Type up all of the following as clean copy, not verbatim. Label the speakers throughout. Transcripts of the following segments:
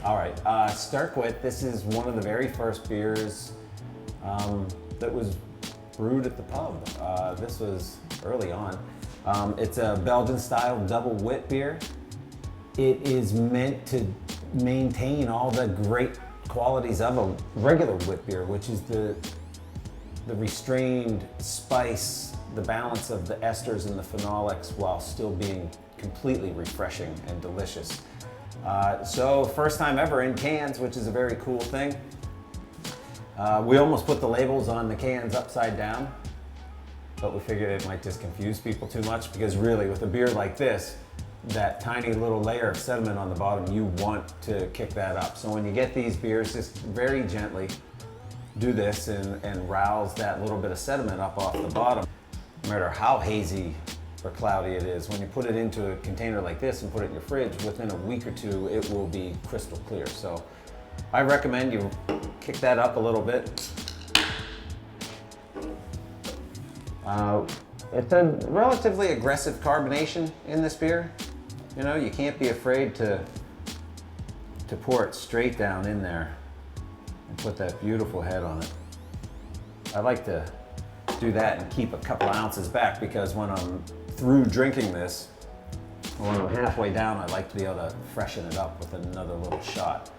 Speaker 1: All right, Sterk Wit. This is one of the very first beers that was brewed at the pub. This was early on. It's a Belgian style double wit beer. It is meant to maintain all the great qualities of a regular wit beer, which is the restrained spice, the balance of the esters and the phenolics while still being completely refreshing and delicious. So first time ever in cans, which is a very cool thing. We almost put the labels on the cans upside down, but we figured it might just confuse people too much, because really with a beer like this, that tiny little layer of sediment on the bottom, you want to kick that up. So when you get these beers, just very gently do this and rouse that little bit of sediment up off the bottom. No matter how hazy or cloudy it is, when you put it into a container like this and put it in your fridge, within a week or two, it will be crystal clear. So I recommend you kick that up a little bit. It's a relatively aggressive carbonation in this beer. You know, you can't be afraid to pour it straight down in there and put that beautiful head on it. I like to do that and keep a couple ounces back, because when I'm through drinking this, or when I'm halfway down, I like to be able to freshen it up with another little shot.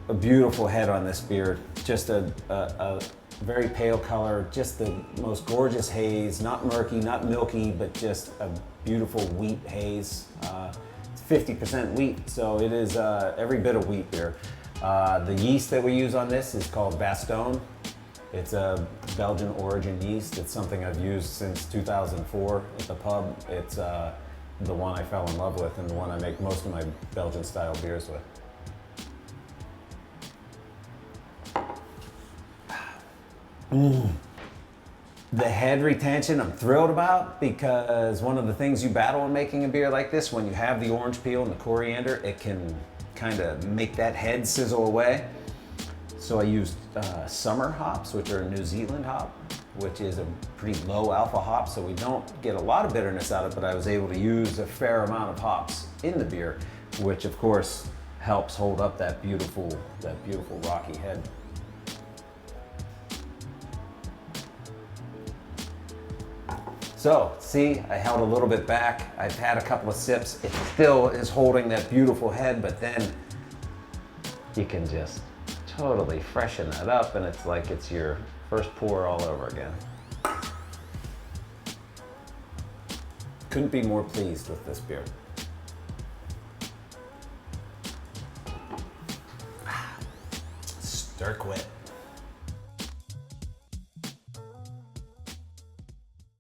Speaker 1: A beautiful head on this beer, just a very pale color, just the most gorgeous haze, not murky, not milky, but just a beautiful wheat haze. It's 50% wheat, so it is every bit of wheat beer. The yeast that we use on this is called Bastogne. It's a Belgian origin yeast. It's something I've used since 2004 at the pub. It's the one I fell in love with and the one I make most of my Belgian style beers with. The head retention I'm thrilled about, because one of the things you battle in making a beer like this, when you have the orange peel and the coriander, it can kind of make that head sizzle away. So I used summer hops, which are a New Zealand hop, which is a pretty low alpha hop, so we don't get a lot of bitterness out of it, but I was able to use a fair amount of hops in the beer, which of course helps hold up that beautiful rocky head. So, see, I held a little bit back. I've had a couple of sips. It still is holding that beautiful head, but then you can just totally freshen that up, and it's like it's your first pour all over again. Couldn't be more pleased with this beer. Sterk Wit.